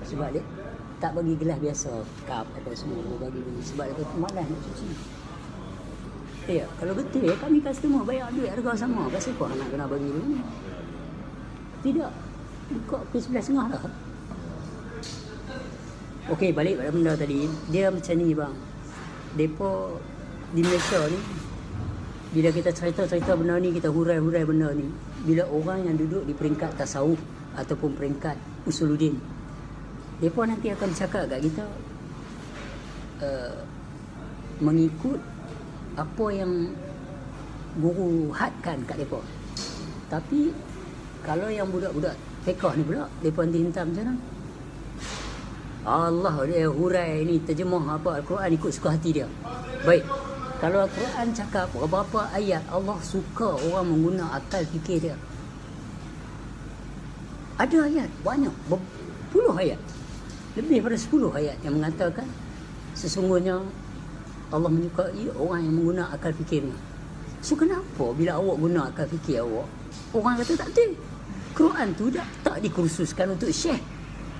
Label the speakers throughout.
Speaker 1: Sebab dia tak bagi gelas biasa, cup apa semua dia bagi. Sebab dia kata malas nak cuci. Ya, kalau betul kami customer bayar duit harga sama, pasal apa nak kena bagi ni? Tidak. Buka pukul 11.30 dah. Okey, balik pada benda tadi. Dia macam ni bang. Depa di Malaysia ni, bila kita cerita-cerita benda ni, kita hurai-hurai benda ni, bila orang yang duduk di peringkat tasawuf ataupun peringkat usuluddin, depa nanti akan cakap kat kita mengikut apa yang guru hadkan kat depa. Tapi kalau yang budak-budak fiqh ni pula, depa nanti hentam macam mana? Allah dia hurai ni terjemah apa Al-Quran ikut suka hati dia. Baik. Kalau Al-Quran cakap beberapa ayat Allah suka orang mengguna akal fikir dia. Ada ayat banyak, berpuluh ayat. Lebih pada 10 ayat yang mengatakan sesungguhnya Allah menyukai orang yang menggunakan akal fikirnya. So kenapa bila awak guna akal fikir awak, orang kata tak betul? Quran tu tak dikursuskan untuk syekh,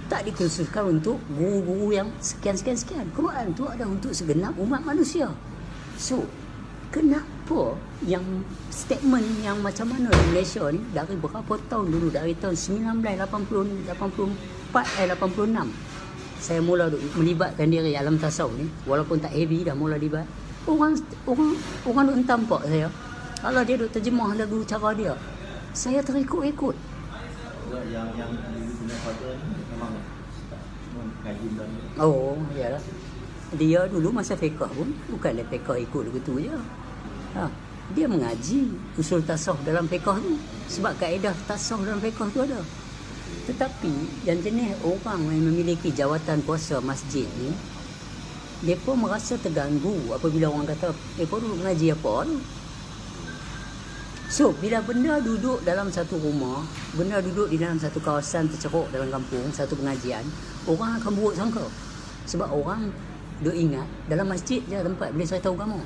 Speaker 1: tak dikursuskan untuk guru-guru yang sekian-sekian. Quran tu ada untuk segenap umat manusia. So kenapa yang statement yang macam mana di Malaysia ni dari berapa tahun dulu, dari tahun 86 saya mula melibatkan diri alam tasawuf ni, walaupun tak heavy dah mula libat. Orang duk hentam pak saya. Kalau dia duk terjemah lagu cara dia, saya terikut-ikut.
Speaker 2: Yang guna fatwa ni memang kaji dan
Speaker 1: iyalah. Dia dulu masa fiqh pun bukan dia fiqh ikut begitu je. Dia mengaji usul tasawuf dalam fiqh tu, sebab kaedah tasawuf dalam fiqh tu ada. Tetapi yang jenis orang yang memiliki jawatan kuasa masjid ni, mereka merasa terganggu apabila orang kata mereka dulu mengaji apa tu. So bila benda duduk dalam satu rumah, benda duduk di dalam satu kawasan terceruk dalam kampung, satu pengajian, orang akan buruk sangka. Sebab orang duk ingat dalam masjid je tempat boleh cerita agama.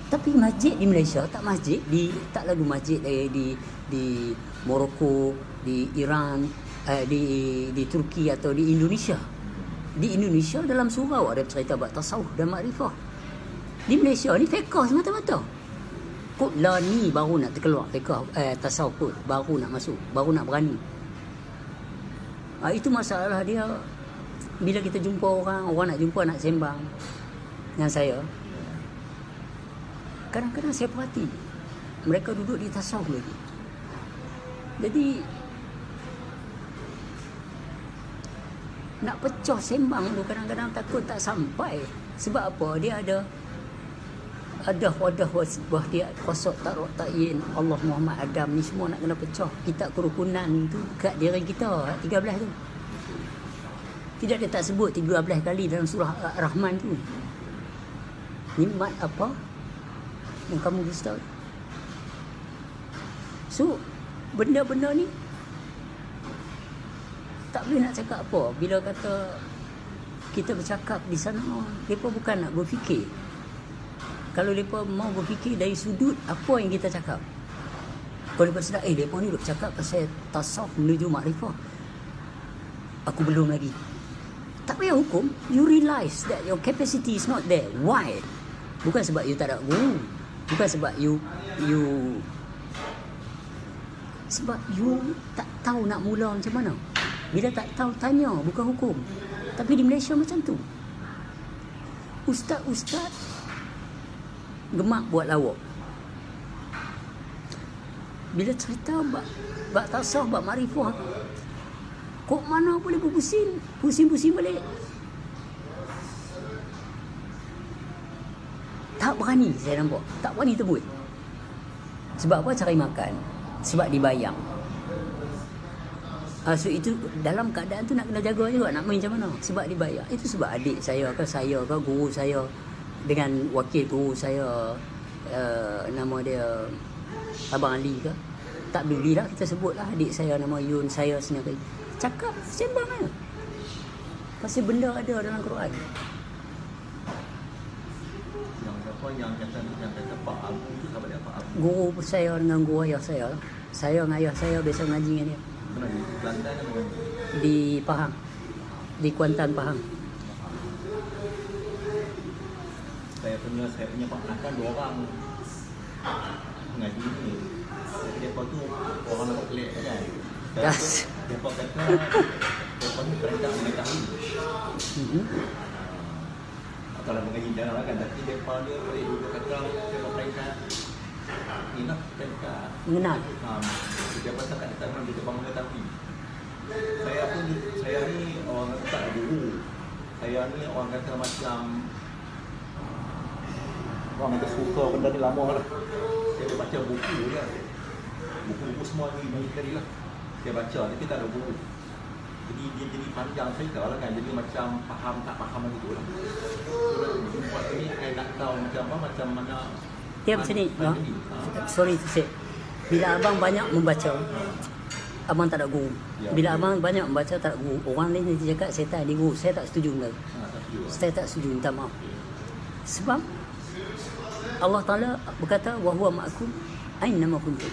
Speaker 1: Tapi masjid di Malaysia tak lagu masjid di Morocco, di Iran, di Turki atau di Indonesia. Di Indonesia dalam surau ada cerita bab tasawuf dan makrifah. Di Malaysia ni fiqh semata-mata. Kok lah ni baru nak terkeluar fiqh tasawuf kot, baru nak masuk, baru nak berani. Itu masalah dia. Bila kita jumpa orang nak jumpa, nak sembang dengan saya, kadang-kadang saya perhati mereka duduk di tasawuf lagi. Jadi nak pecah sembang tu kadang-kadang takut tak sampai. Sebab apa? Dia ada wadah wasbah dia, qasad taruh ta'yin Allah Muhammad Adam ni semua nak kena pecah. Kitab kerukunan tu kat diri kita 13 tu. Tidak, dia tak sebut 13 kali dalam surah Ar-Rahman tu. Nikmat apa yang kamu bisa tahu? So benda-benda ni tak boleh nak cakap apa. Bila kata kita bercakap di sana, mereka bukan nak berfikir. Kalau mereka mau berfikir dari sudut apa yang kita cakap, kalau mereka sedar mereka ni duk cakap pasal tasawuf menuju makrifah, aku belum lagi. Tak payah hukum. You realise that your capacity is not there. Why? Bukan sebab you tak ada guru, bukan sebab you sebab you tak tahu nak mula macam mana. Bila tak tahu, tanya, bukan hukum. Tapi di Malaysia macam tu. Ustaz-ustaz gemak buat lawak. Bila cerita bab tasawuf, bab makrifah, kok mana boleh pusing balik. Tak berani saya nampak. Tak berani tebus. Sebab apa? Cari makan. Sebab dibayang. So itu dalam keadaan tu nak kena jaga juga, nak main macam mana. Sebab dibayar. Itu sebab adik saya ke guru saya dengan wakil guru saya, nama dia Abang Ali ke, tak belilah kita sebutlah adik saya nama Yun, saya sendiri cakap sembang aja. Pasal benda ada dalam Quran.
Speaker 2: Yang kata Pak Abu tu, sahabat dia Pak Abu.
Speaker 1: Guru saya dengan guru ayah saya. Saya dengan ayah saya biasa ngaji dengan dia.
Speaker 2: Mana di Kelantan kan dengan
Speaker 1: Di Pahang. Di Kuantan, Pahang.
Speaker 2: saya punya ponakan 2 orang ngaji ni. Depa tu orang nak pelik kan.
Speaker 1: Das.
Speaker 2: Depa kata depa ni perintah mengetahui. Kalau mengaji jangan lah kan, tapi depa dia boleh duduk kata depa perintah ni nak perintah
Speaker 1: Mengenal.
Speaker 2: Depa tak kata memang dia bangun mengetahui. Saya ni orang kata tak ada guru. Saya ni orang kata macam orang kata suka benda ni lama lah. Saya baca buku je. Buku-buku semua ni banyak tadi lah. Saya baca, tapi tak ada guru. Jadi dia jadi panjang cerita lah kan. Jadi macam faham tak faham gitu lah. So, buat ni saya nak tahu macam apa, macam mana.
Speaker 1: Dia macam ni. No? Sorry to say. Bila abang banyak membaca, abang tak ada guru. Bila abang banyak membaca tak ada guru. Orang lain nanti cakap saya tak ada guru. Saya tak setuju dengan itu. Saya tak setuju, minta maaf. Sebab Allah Ta'ala berkata wa huwa ma'akum aina ma kuntum.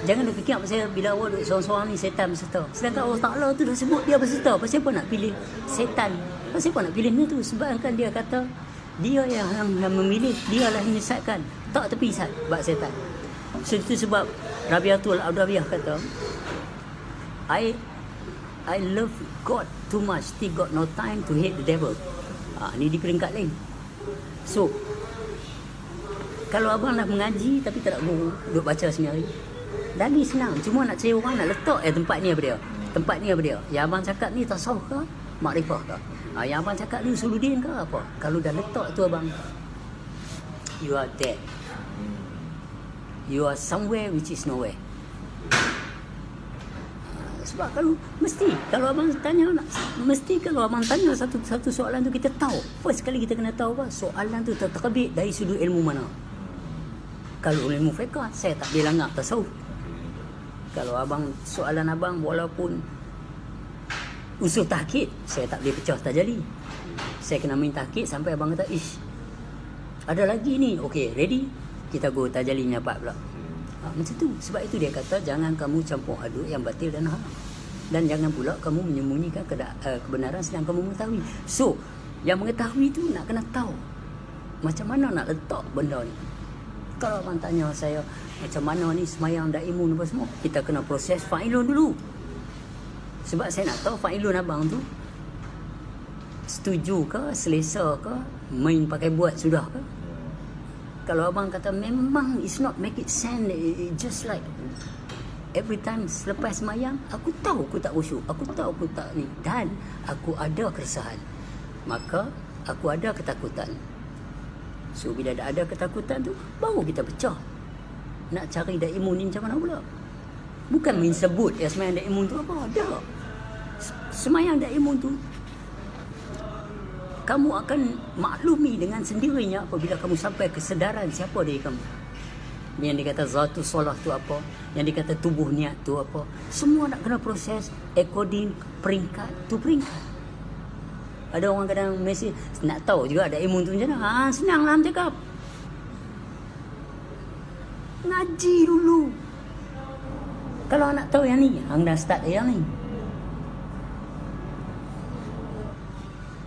Speaker 1: Jangan duk fikir pasal bila awak duduk seorang-seorang ni setan berserta. Sedangkan Allah Ta'ala tu dah sebut dia berserta. Pasal apa nak pilih setan? Pasal apa nak pilih ni tu? Sebab kan dia kata dia yang memilih, dia lah yang menyesatkan. Tak tepi sat bab setan. So itu sebab Rabiatul Adawiyah kata I love God too much, still got no time to hate the devil. Ni di peringkat lain. So kalau abang dah mengaji tapi tak ada guru, duduk baca sendiri, lagi senang. Cuma nak cari orang nak letak tempat ni apa dia. Tempat ni apa dia. Yang abang cakap ni tasawuf ke, makrifah ke. Yang abang cakap ni usuluddin ke apa. Kalau dah letak tu abang, you are dead. You are somewhere which is nowhere. Sebab kalau abang tanya, mesti kalau abang tanya satu soalan tu kita tahu. First kali kita kena tahu apa soalan tu terbit dari sudut ilmu mana. Kalau ilmu fiqh, saya tak boleh langgar tasawuf. Kalau soalan abang walaupun usul tahqiq, saya tak boleh pecah tajali. Saya kena main tahqiq sampai abang kata, ish, ada lagi ni. Okay, ready? Kita go tajalinya 4 pula. Macam tu. Sebab itu dia kata jangan kamu campur aduk yang batil dan haram. Dan jangan pula kamu menyembunyikan kebenaran sedang kamu mengetahui. So, yang mengetahui tu nak kena tahu macam mana nak letak benda ni. Kalau abang tanya saya macam mana ni semayang daimun apa semua, kita kena proses fa'ilun dulu. Sebab saya nak tahu fa'ilun abang tu setuju ke, selesa ke, main pakai buat sudah ke. Kalau abang kata memang it's not make it sense, just like every time selepas semayang, aku tahu aku tak khusyuk, aku tahu aku tak ni, dan aku ada keresahan, maka aku ada ketakutan. So bila dah ada ketakutan tu, baru kita pecah. Nak cari daimun ni macam mana pula? Bukan main sebut ya semayang daimun tu apa, ada. Semayang daimun tu kamu akan maklumi dengan sendirinya apabila kamu sampai kesedaran siapa diri kamu. Yang dikata zatu solah tu apa, yang dikata tubuh niat tu apa, semua nak kena proses according peringkat tu peringkat. Ada orang kadang mesej nak tahu juga ada imun tu macam mana. Senang lah cakap. Ngaji dulu. Kalau nak tahu yang ni, hang dah start yang ni.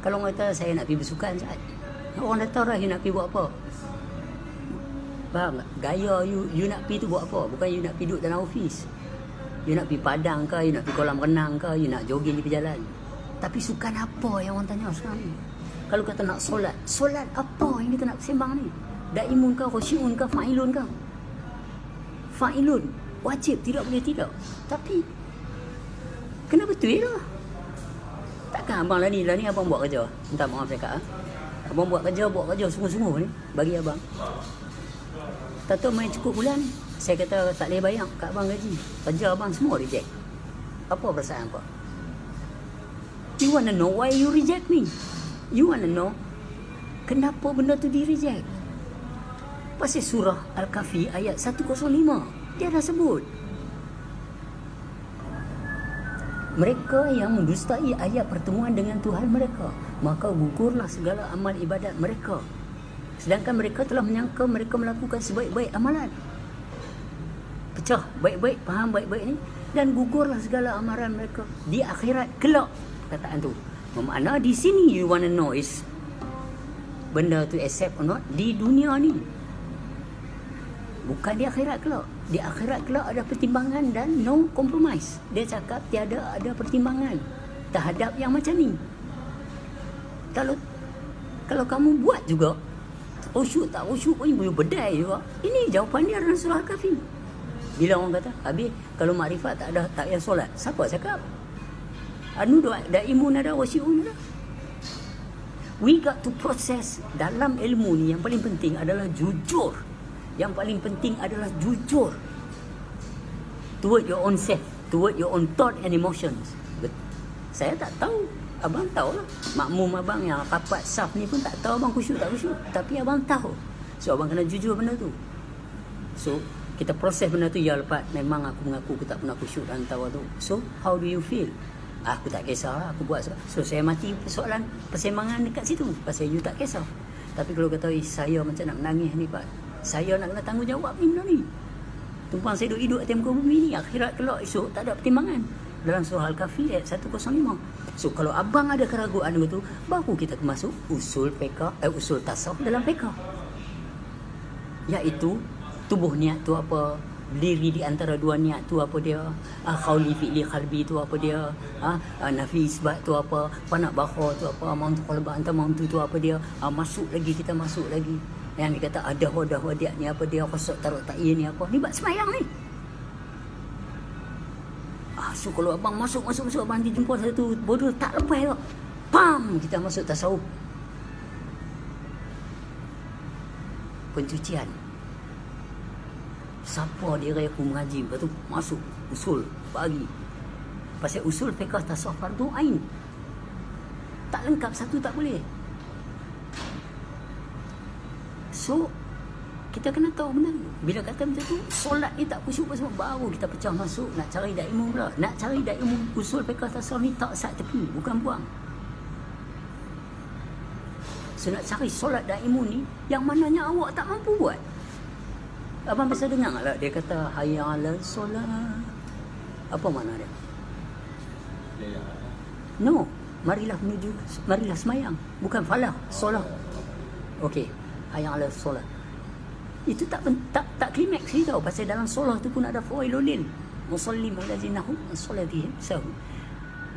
Speaker 1: Kalau orang kata saya nak pergi bersukan saat, orang dah tahu dah you nak pergi buat apa. Faham tak? Gaya you nak pergi tu buat apa. Bukan you nak pergi duduk dalam office. You nak pergi padang ke, you nak pergi kolam renang ke, you nak jogging di jalan. Tapi sukan apa yang orang tanya sekarang ni? Kalau kata nak solat apa yang kita nak sembang ni? Daimun ke, khusyun ke, fa'ilun ke? Fa'ilun wajib, tidak boleh tidak. Tapi kena betul lah. Takkan abang lah ni abang buat kerja. Minta maaf cakap. Abang buat kerja sungguh-sungguh ni bagi abang. Tak tahu main cukup bulan, saya kata tak boleh bayar kat abang gaji. Kerja abang semua reject. Apa perasaan apa? You want to know why you reject me? You want to know kenapa benda tu di reject? Pasal surah Al-Kahfi ayat 105 dia dah sebut, mereka yang mendustai ayat pertemuan dengan Tuhan mereka, maka gugurlah segala amal ibadat mereka. Sedangkan mereka telah menyangka mereka melakukan sebaik-baik amalan. Pecah baik-baik, faham baik-baik ni. dan gugurlah segala amaran mereka di akhirat kelak. Perkataan tu bermakna di sini you wanna know is benda tu accept or not di dunia ni, bukan di akhirat kelak. Di akhirat kelak ada pertimbangan dan no compromise. Dia cakap tiada ada pertimbangan terhadap yang macam ni. Kalau kamu buat juga, khusyuk tak khusyuk pun boleh berdai juga. Ini jawapan dia dalam surah Al-Kahfi. Bila orang kata, habis kalau makrifat tak payah solat, siapa cakap? Anu daimun ada, wasiun ada. We got to process dalam ilmu ni. Yang paling penting adalah jujur. Yang paling penting adalah jujur toward your own self, toward your own thought and emotions. Saya tak tahu, abang tahu lah. Makmum abang yang rapat saf ni pun tak tahu abang khusyuk tak khusyuk, tapi abang tahu. So abang kena jujur benda tu. So kita proses benda tu. Ya lepas memang aku mengaku aku tak pernah khusyuk dalam tawar tu. So how do you feel? Aku tak kisah lah, aku buat. So saya mati persoalan persembangan dekat situ, pasal you tak kisah. Tapi kalau kata saya macam nak menangis ni Pak, saya nak kena tanggungjawab ni benda ni. Tumpang saya duduk atas muka bumi ni, akhirat kelak esok tak ada pertimbangan. Dalam surah Al-Kahfi ayat 105. So kalau abang ada keraguan begitu, baru kita masuk usul fiqh, usul tasawuf dalam fiqh. Iaitu tubuh niat tu apa, berdiri di antara dua niat tu apa dia, khawli fi'li qalbi tu apa dia, nafi isbat tu apa, panak bakhor tu apa, mauntu qalba anta mauntu tu apa dia, masuk lagi, kita masuk lagi. Yang dikata ada dia ni apa dia, qasad taruk ta'yin ni apa, ni bab semayang ni. So kalau abang masuk abang dijumpa satu bodoh tak lepas tak, pam, kita masuk tasawuf. Pencucian. Siapa dia aku mengaji, lepas tu masuk usul bagi. Pasal usul fiqh tasawuf fardu ain. Tak lengkap satu tak boleh. So kita kena tahu benar. Bila kata macam tu, solat ni tak khusyuk pasal baru kita pecah masuk nak cari ilmu pula. Nak cari ilmu usul fiqh tasawuf ni tak sat tepi, bukan buang. So nak cari solat dan ilmu ni yang mananya awak tak mampu buat. Abang biasa dengar tak dia kata hayya 'alal solat. Apa makna dia? No, marilah semayang, bukan falah, solat. Okey, hayya 'alal solat. Itu tak klimaks ni tau. Pasal dalam solat tu pun ada fawailul lil musallim allazina hum an solatihim sahun.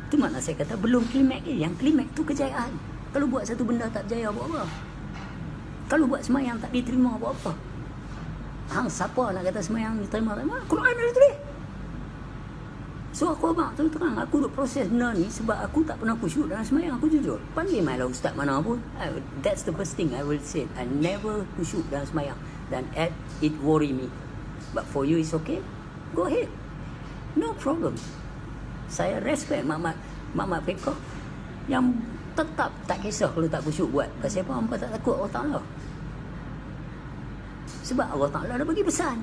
Speaker 1: Itu makna saya kata belum klimaks ni. Yang klimaks tu kejayaan. Kalau buat satu benda tak berjaya, buat apa? Kalau buat semayang tak diterima, buat apa? Hang siapa nak kata semayang diterima? Quran ada tulis. So aku abang terang, aku duk proses benda ni sebab aku tak pernah khusyuk dalam semayang. Aku jujur, panggil mai lah ustaz mana pun. That's the first thing I will say. I never khusyuk dalam semayang, dan it worry me. But for you it's okay, go ahead, no problem. Saya respect mak fiqh yang tetap tak kisah kalau tak khusyuk buat. Pasal apa? Hampa tak takut Allah Ta'ala. Sebab Allah Ta'ala dah bagi pesan.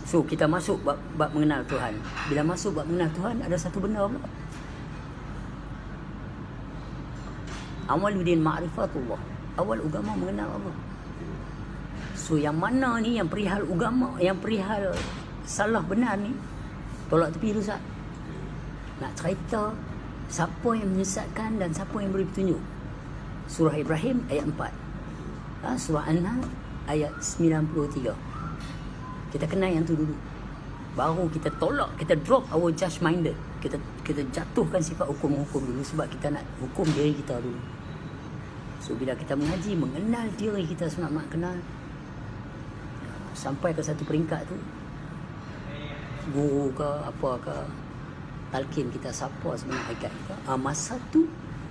Speaker 1: So kita masuk bab mengenal Tuhan. Bila masuk bab mengenal Tuhan, ada satu benda pula. Awaludin ma'rifatullah. Awal agama mengenal Allah. So yang mana ni yang perihal agama, yang perihal salah benar ni, tolak tepi dulu Ustaz. Nak cerita siapa yang menyesatkan dan siapa yang beri petunjuk. Surah Ibrahim ayat 4. Surah An-Nahl ayat 93. Kita kenal yang tu dulu. Baru kita tolak, kita drop our judge-minded. Kita jatuhkan sifat hukum-hukum dulu sebab kita nak hukum diri kita dulu. So bila kita mengaji, mengenal diri kita, semak kenal, sampai ke satu peringkat tu, guru ke apa ke talqin kita siapa sebenarnya hakikat kita. Masa tu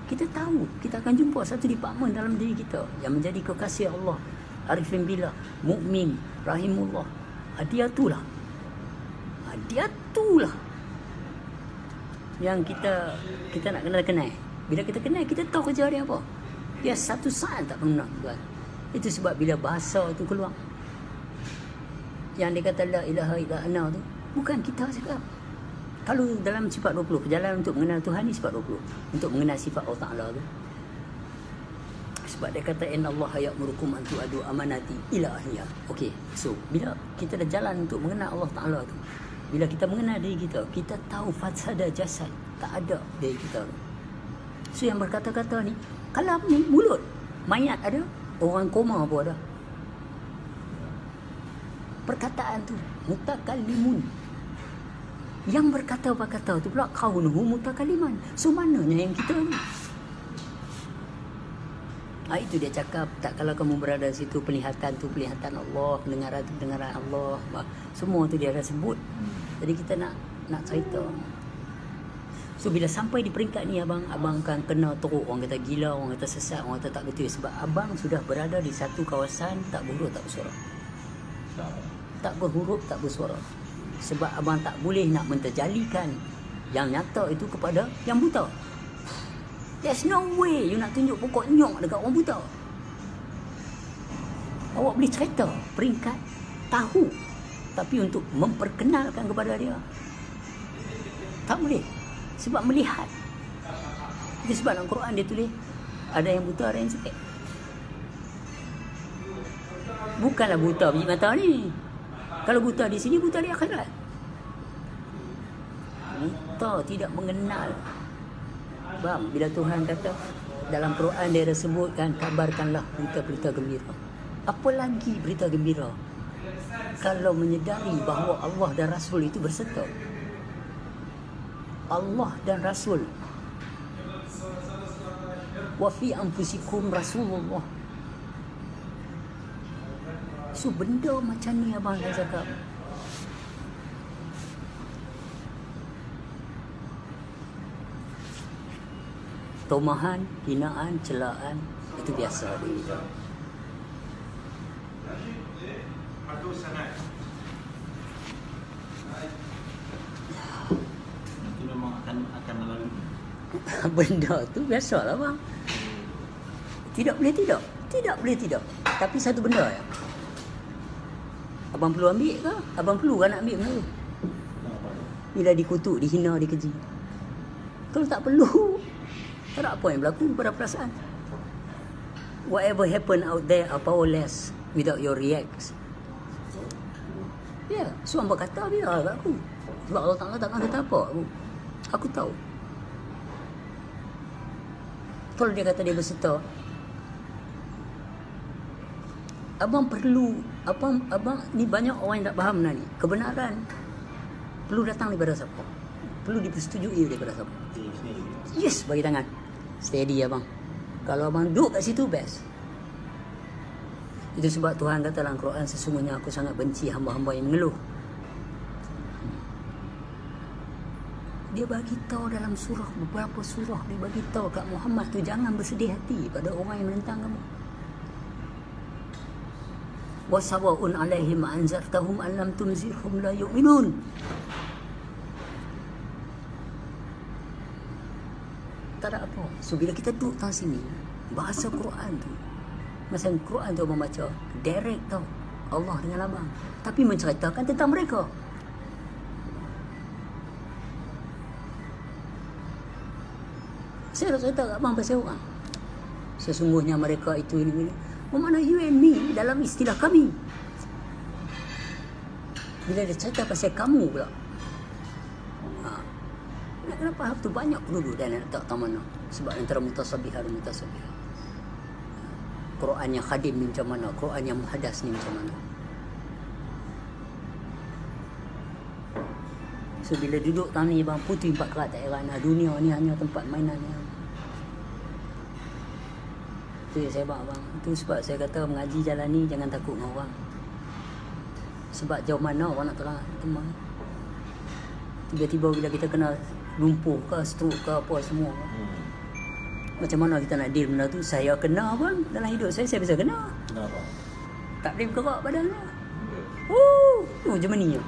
Speaker 1: kita tahu kita akan jumpa satu department dalam diri kita yang menjadi kekasih Allah, arifin billah, mukmin, rahimullah. Dia itulah yang kita nak kenal. Bila kita kenal, kita tahu kerja dia apa. Dia satu saat tak pernah tuan. Itu sebab bila bahasa tu keluar, yang dia kata la ilaha illa ana tu, bukan kita cakap. Kalau dalam sifat 20, perjalanan untuk mengenal Tuhan ni sifat 20, untuk mengenal sifat Allah Ta'ala tu. Sebab dia kata innallaha ya'murukum an tu'adu amanati ila ahliha. Okey, so bila kita dah jalan untuk mengenal Allah Ta'ala tu, Bila kita mengenal diri kita, kita tahu fasadah jasad tak ada diri kita. So yang berkata-kata ni, kalam ni mulut, mayat ada, orang koma pun ada. Perkataan tu mutakallimun. Yang berkata-kata tu pula kaunuhu mutakalliman. So mananya yang kita ni? Itu dia cakap, tak kalau kamu berada di situ, penglihatan tu penglihatan Allah, pendengaran tu pendengaran Allah. Semua tu dia dah sebut. Jadi kita nak cerita. So bila sampai di peringkat ni abang akan kena teruk. Orang kata gila, orang kata sesat, orang kata tak betul. Sebab abang sudah berada di satu kawasan tak berhuruf tak bersuara. Tak berhuruf tak bersuara. Sebab abang tak boleh nak menterjalikan yang nyata itu kepada yang buta. There's no way you nak tunjuk pokok nyok dekat orang buta. Awak boleh cerita peringkat tahu, tapi untuk memperkenalkan kepada dia tak boleh. Sebab melihat. Itu sebab dalam Quran dia tulis ada yang buta, ada yang cekik. Bukanlah buta biji mata ni. Kalau buta di sini, buta di akhirat. Buta tidak mengenal. Bang, bila Tuhan kata dalam Quran dia ada sebutkan, kabarkanlah berita-berita gembira. Apa lagi berita gembira kalau menyedari bahawa Allah dan Rasul itu berserta? Allah dan Rasul. Wa fi anfusikum Rasulullah. So benda macam ni abang dah cakap. Tomahan, hinaan, celaan itu biasa di kita.
Speaker 2: Itu memang akan melalui.
Speaker 1: Benda tu biasalah bang. Tidak boleh tidak. Tidak boleh tidak. Tapi satu benda ya. Abang perlu ambil ke? Abang perlu kan nak ambil benda tu? Bila dikutuk, dihina, dikeji. Kalau tak perlu, tak ada apa yang berlaku pada perasaan. Whatever happen out there are powerless without your reacts. Ya, so hamba kata biar kat aku. Sebab Allah Ta'ala takkan kata apa aku. Aku tahu. Kalau dia kata dia berserta, abang perlu, abang ni banyak orang yang tak faham ni. Kebenaran perlu datang daripada siapa? Perlu dipersetujui daripada siapa? Yes, bagi tangan. Steady abang. Kalau abang duduk kat situ, best. Itu sebab Tuhan kata dalam Quran, sesungguhnya aku sangat benci hamba-hamba yang mengeluh. Dia bagi tahu dalam surah, beberapa surah dia bagi tahu kat Muhammad tu, jangan bersedih hati pada orang yang menentang kamu. Wasawa'un alaihim anzartahum an lam tunzirhum la yu'minun. Tak ada apa. So bila kita duduk tang sini, bahasa Quran tu, masa Quran tu abang baca, direct tau Allah dengan abang, tapi menceritakan tentang mereka. Saya nak cerita kat abang pasal orang. Sesungguhnya mereka itu ini. Bermakna you and me dalam istilah kami. Bila dia cerita pasal kamu pula, kenapa hal tu banyak penduduk dan tak tahu mana. Sebab antara mutasabihah dan mutasabihah. Quran yang khadim ni macam mana, Quran yang muhadas ni macam mana. So bila duduk tang ni bang, putih 4 kerat tak heran. Dunia ni hanya tempat mainan ni. Itu yang saya buat bang. Itu sebab saya kata mengaji jalan ni jangan takut dengan orang. Sebab jauh mana orang nak teman. Tiba-tiba bila kita kena lumpuh ke, stroke ke apa semua. Macam mana kita nak deal benda tu? Saya kena bang. Dalam hidup saya bisa kena.
Speaker 2: Kenapa?
Speaker 1: Tak boleh bergerak badan lah. Tu Germany je.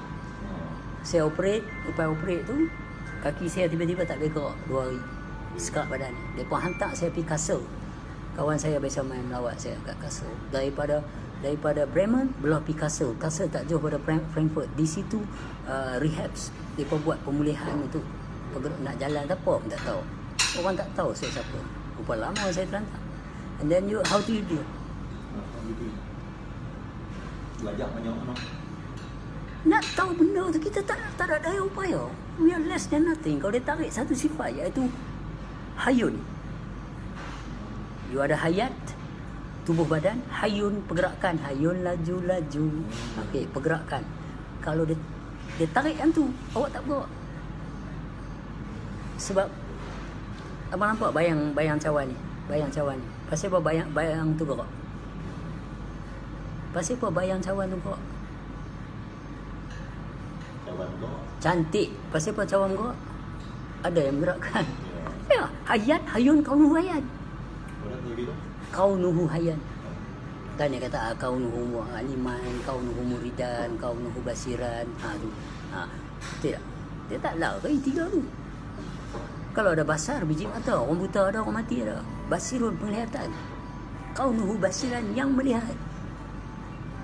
Speaker 1: Saya operate, lepas operate tu, kaki saya tiba-tiba tak boleh gerak 2 hari. Sekat badan. Mereka hantar saya pergi Kassel. Kawan saya biasa main melawat saya kat Kassel. Daripada Bremen, belah pergi Kassel. Kassel tak jauh pada Frankfurt. Di situ rehabs. Mereka buat pemulihan untuk nak jalan tak apa pun tak tahu. Orang tak tahu saya siapa. Berapa lama saya terlantar. And then how do you do?
Speaker 2: Belajar banyak mana?
Speaker 1: Nak tahu benda tu kita tak ada daya upaya. We are less than nothing. Kalau dia tarik satu sifat iaitu hayun. You ada hayat, tubuh badan, hayun pergerakan, hayun laju. Okey, pergerakan. Kalau dia tarik yang tu, awak tak bergerak. Sebab abang nampak bayang cawan ni. Pasal apa bayang tu gerak? Pasal apa bayang cawan tu gerak?
Speaker 2: Cawan kau.
Speaker 1: Cantik. Pasal apa cawan gerak? Ada yang bergerakkan. Ya, hayat, hayun, kaunuhu hayat.
Speaker 2: Orang tu gitu.
Speaker 1: Kaunuhu hayat. Kan dia kata kaunuhu aliman, kaunuhu muridan, kaunuhu basiran. Tu. Tidak. Dia tak lari tiga tu. Kalau ada basar, biji mata, orang buta ada, orang mati ada. Basirun, penglihatan. Kaunuhu basiran, yang melihat.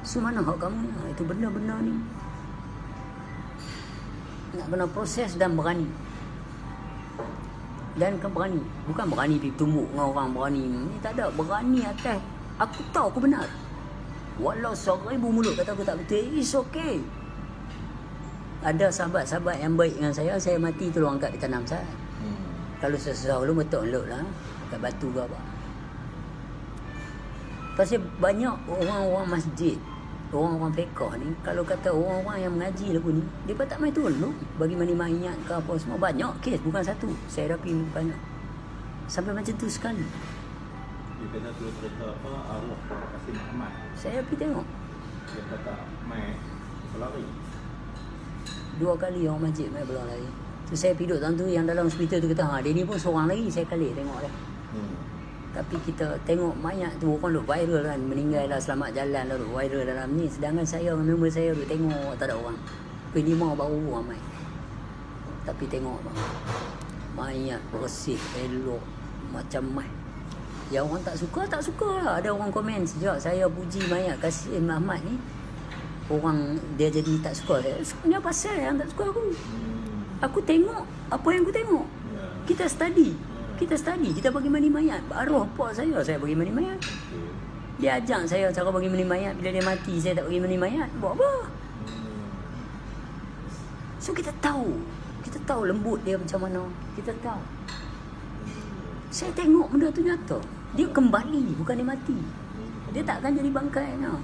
Speaker 1: So mana hak kamu? Itu benda-benda ni. Nak kena proses dan berani. Dan kan berani. Bukan berani pergi tumbuk dengan orang berani. Ni tak ada. Berani atas. Aku tahu aku benar. Walau 1,000 mulut kata aku tak betul. It's okay. Ada sahabat-sahabat yang baik dengan saya mati tolong angkat di tanam saya. Kalau sesusah lu betul elok lah. Kat batu ke apa. Pasal banyak orang-orang masjid, orang-orang fiqh ni, kalau kata orang-orang yang mengaji lagu ni, dia pun tak main tolong bagi mani mayat ke apa semua. Banyak kes, bukan satu. Saya rapi banyak. Sampai macam tu sekali.
Speaker 2: Dia kata tu cerita apa arwah Kasim Ahmad.
Speaker 1: Saya pergi tengok.
Speaker 2: Dia kata mai pelari.
Speaker 1: 2 kali orang masjid main bola lari. Tu saya pergi duduk tu yang dalam hospital tu kata, dia ni pun seorang lagi. Saya kali tengok dia. Tapi kita tengok mayat tu orang duk viral kan, meninggal lah, selamat jalan lah, duk viral dalam ni. Sedangkan saya dengan member saya duk tengok tak ada orang. P5 baru ramai. Tapi tengok bang, mayat bersih, elok, macam mai. Yang orang tak suka lah. Ada orang komen sejak saya puji mayat Kasim Ahmad ni, orang dia jadi tak suka. Sebenarnya pasal yang tak suka aku. Aku tengok apa yang aku tengok. Kita study. Kita bagi mani mayat. Arwah pak saya bagi mani mayat. Dia ajak saya cara bagi mani mayat. Bila dia mati saya tak bagi mani mayat. Buat apa? So kita tahu lembut dia macam mana. Kita tahu. Saya tengok benda tu nyata. Dia kembali, bukan dia mati. Dia tak akan jadi bangkai no.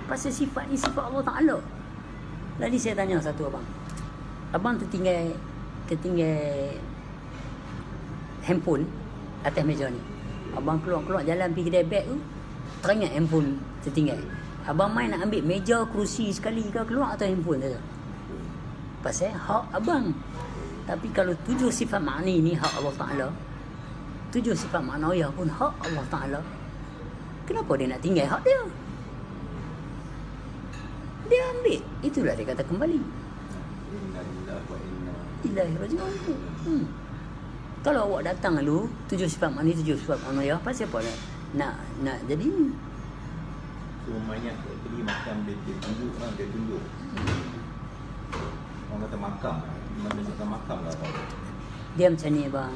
Speaker 1: Pasal sifat ni sifat Allah Ta'ala. Tadi saya tanya satu abang tertinggal handphone atas meja ni. Abang keluar jalan pergi kedai beg tu, teringat handphone tertinggal. Abang main nak ambil meja, kerusi sekali ke keluar atau handphone saja? Pasal hak abang. Tapi kalau 7 sifat makni ni hak Allah Ta'ala, 7 sifat maknawiyah pun hak Allah Ta'ala, kenapa dia nak tinggal hak dia? Dia ambil. Itulah dia kata kembali. Ilahi raji'un. Kalau awak datang dulu 7 sifat makni, 7 sifat maknawiyah, pasal apa nak jadi ni?
Speaker 2: So mayat tu tadi macam dia tunjuk lah, dia tunjuk. Orang kata makam. Mana kata makam lah apa?
Speaker 1: Dia macam ni bang.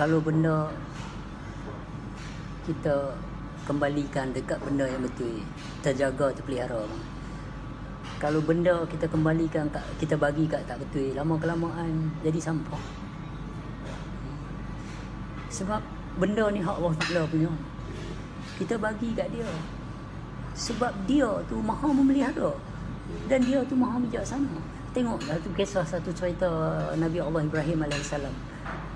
Speaker 1: Kalau benda kita kembalikan dekat benda yang betul, terjaga, terpelihara bang. Kalau benda kita kembalikan, kita bagi kat tak betul, lama-kelamaan jadi sampah. Sebab benda ni hak Allah Ta'ala punya. Kita bagi kat dia. Sebab dia tu maha memelihara. Dan dia tu maha bijaksana. Tengoklah tu kisah satu cerita Nabi Allah Ibrahim AS.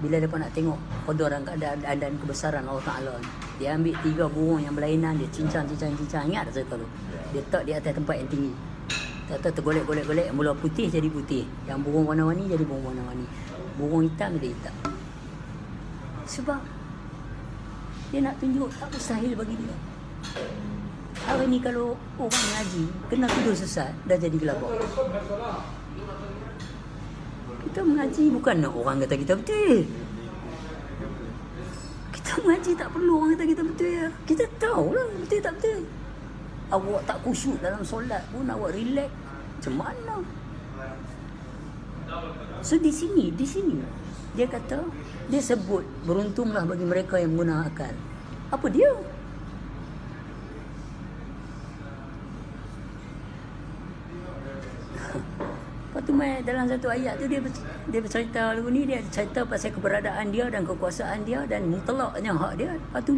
Speaker 1: Bila dia nak tengok qadar dan kebesaran Allah Ta'ala, dia ambil 3 burung yang berlainan, dia cincang. Ingat tak cerita tu? Dia letak di atas tempat yang tinggi. Kata tergolek-golek, mula putih jadi putih. Yang burung warna-warni jadi burung warna-warni. Burung hitam jadi hitam. Sebab dia nak tunjuk tak mustahil bagi dia. Hari ni kalau orang ngaji kena tuduh sesat, dah jadi gelabah. Kita mengaji bukan nak orang kata kita betul. Kita mengaji tak perlu orang kata kita betul ya. Kita tahulah betul tak betul. Awak tak khusyuk dalam solat pun awak relax. Macam mana? So di sini dia kata, dia sebut beruntunglah bagi mereka yang menggunakan akal. Apa dia? Lepas tu dalam satu ayat tu dia bercerita lagu ni, dia cerita pasal keberadaan dia dan kekuasaan dia dan mutlaknya hak dia. Lepas tu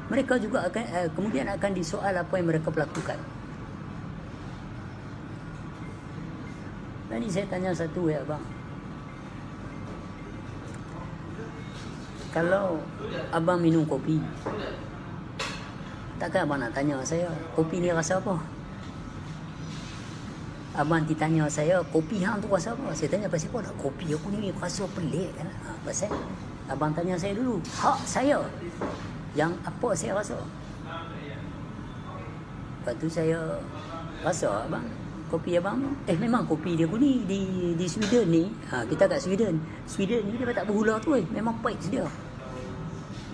Speaker 1: mereka juga akan kemudian akan disoal apa yang mereka lakukan. Tadi saya tanya satu ya abang. Kalau abang minum kopi, takkan abang nak tanya saya, kopi ni rasa apa? Abang ditanya saya, kopi hang tu rasa apa? Saya tanya pasal apa? Kopi aku ni rasa pelik. Pasal abang tanya saya dulu, hak saya yang apa saya rasa. Lepas tu saya rasa abang, kopi abang memang kopi dia pun ni di Sweden ni, kita kat Sweden ni dia tak bergula tu memang pahit dia.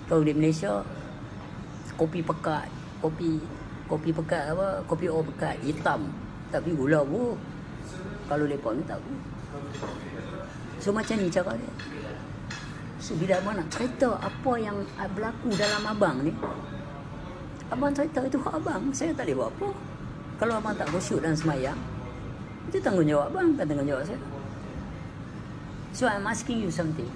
Speaker 1: Kalau di Malaysia kopi pekat, kopi pekat apa, kopi pekat hitam tapi gula bu. Kalau lepas ni tak bu. So macam ni cara dia. So bila abang nak cerita apa yang berlaku dalam abang ni, abang cerita itu hak abang, saya tak boleh buat apa. Kalau abang tak khusyuk dan semayang, itu tanggungjawab abang, bukan tanggungjawab saya. So I'm asking you something.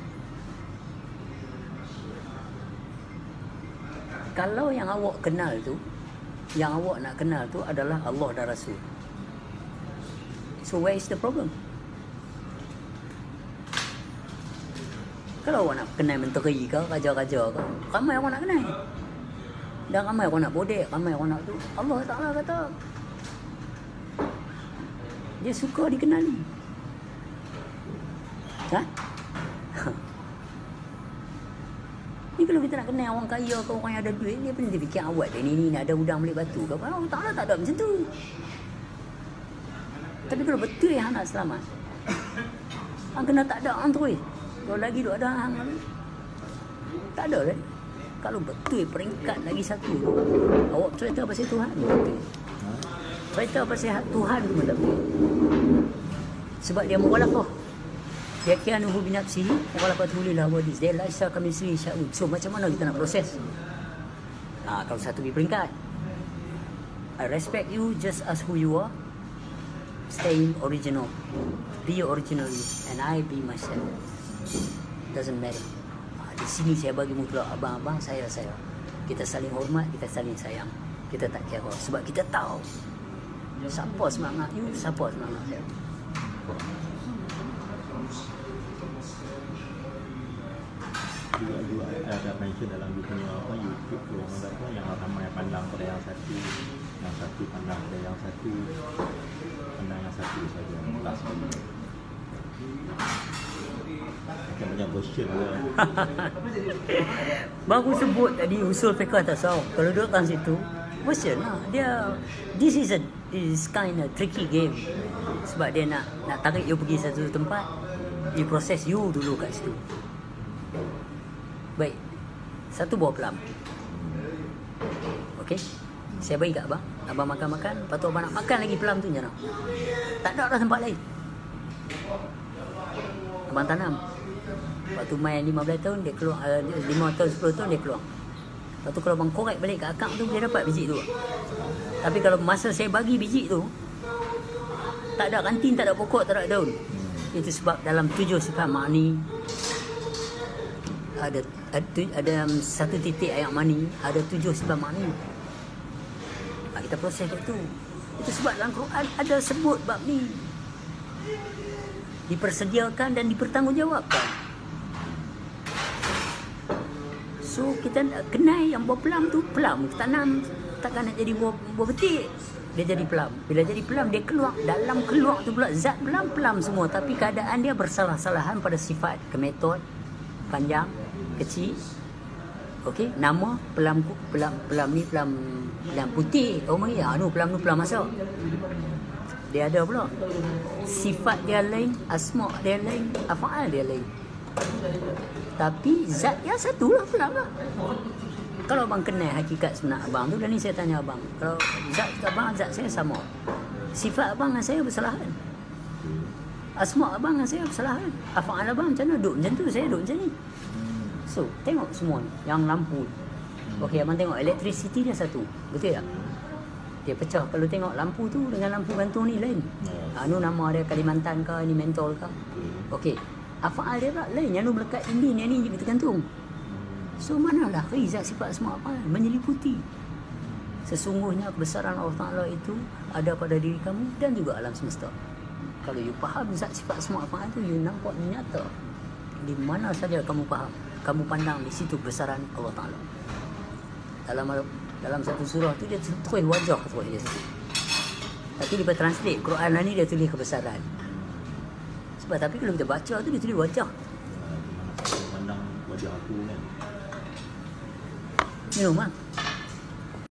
Speaker 1: Kalau yang awak kenal tu, yang awak nak kenal tu adalah Allah dan Rasul, so where is the problem? Kalau awak nak kenal menteri ke, raja-raja ke, ramai orang nak kenal. Dan ramai orang nak bodek, ramai orang nak tu. Allah Ta'ala kata dia suka dikenali. Ni kalau kita nak kenal orang kaya ke orang yang ada duit, dia pun dia fikir awak dia ni nak ada udang balik batu ke. Allah Ta'ala tak ada macam tu. Tapi kalau betul yang nak selamat, hang kena tak ada hang terus. Kalau lagi duk ada hang tak ada kan? Kalau betul peringkat lagi satu, awak cerita pasal Tuhan betul. Cerita pasal Tuhan pun tak betul. Sebab dia mughalafah. Dia kira nuhu binafsihi, mughalafah tulilah wadis. Dia laisa kamitslihi syai'un. So macam mana kita nak proses? Kalau satu di peringkat, I respect you just as who you are. Stay original. Be original and I be myself. Doesn't matter. Di sini saya bagi mutlak, abang-abang, saya. Kita saling hormat, kita saling sayang. Kita tak kira sebab kita tahu siapa semangat you, siapa semangat saya.
Speaker 2: Juga ada mention dalam punya YouTube tu orang kata yang ramai pandang pada yang satu pandang pada yang satu, pandang yang satu saja, tak sekali. Macam banyak version dia.
Speaker 1: Baru sebut tadi usul fiqh tasawuf. Kalau duduk kat situ, version lah. This is kind of tricky game. Sebab dia nak tarik you pergi satu tempat, dia proses you dulu kat situ. Baik, satu buah pelam. Okey, saya bagi kat abang. Abang makan-makan, lepas tu abang nak makan lagi pelam tu je nak. Tak ada dah tempat lain. Abang tanam. Waktu main 15 tahun dia keluar, 5 tahun 10 tahun dia keluar. Lepas tu kalau abang korek balik ke akak tu, dia dapat biji tu. Tapi kalau masa saya bagi biji tu, tak ada kantin, tak ada pokok, tak ada daun. Itu sebab dalam 7 sifat ma'ni ada satu titik ayat mani, ada 7 sifat ma'ni. Kita proses itu. Itu sebab dalam Quran ada sebut bab ni. Dipersediakan dan dipertanggungjawabkan. So kita kenal yang buah pelam tu, pelam tanam takkan nak jadi buah betik. Dia jadi pelam. Bila jadi pelam dia keluar, dalam keluar tu pula zat pelam semua, tapi keadaan dia bersalah-salahan pada sifat, kemetod, panjang, kecil. Okey, nama pelam ni pelam putih. Oh mai pelam masak. Dia ada pula sifat dia lain, asma dia lain, af'al dia lain. Tapi zat yang satu lah pelam lah. Kalau abang kenal hakikat sebenar abang tu, dan ni saya tanya abang, kalau zat abang, zat saya sama. Sifat abang dengan saya bersalahan. Asma abang dengan saya bersalahan. Af'al abang macam mana duduk macam tu, saya duduk macam ni. So, tengok semua ni. Yang lampu. Okey, abang tengok electricity dia satu. Betul tak? Okey, pecah. Kalau tengok lampu tu dengan lampu gantung ni lain. Anu nama dia Kalimantan ke, ini mentol ke. Okey. Afaal dia pula lain. Yang nu melekat dinding, yang ni kita gantung. So manalah zat sifat asma apa menyeliputi. Sesungguhnya kebesaran Allah Ta'ala itu ada pada diri kamu dan juga alam semesta. Kalau you faham zat sifat asma apa itu, you nampak nyata. Di mana saja kamu faham, kamu pandang di situ kebesaran Allah Ta'ala. Dalam satu surah tu dia tulis wajah terus dia sebut. Tapi dia translate Quran ni dia tulis kebesaran. Sebab tapi kalau kita baca tu dia tulis wajah.
Speaker 2: Pandang wajah aku kan.
Speaker 1: Minum ah.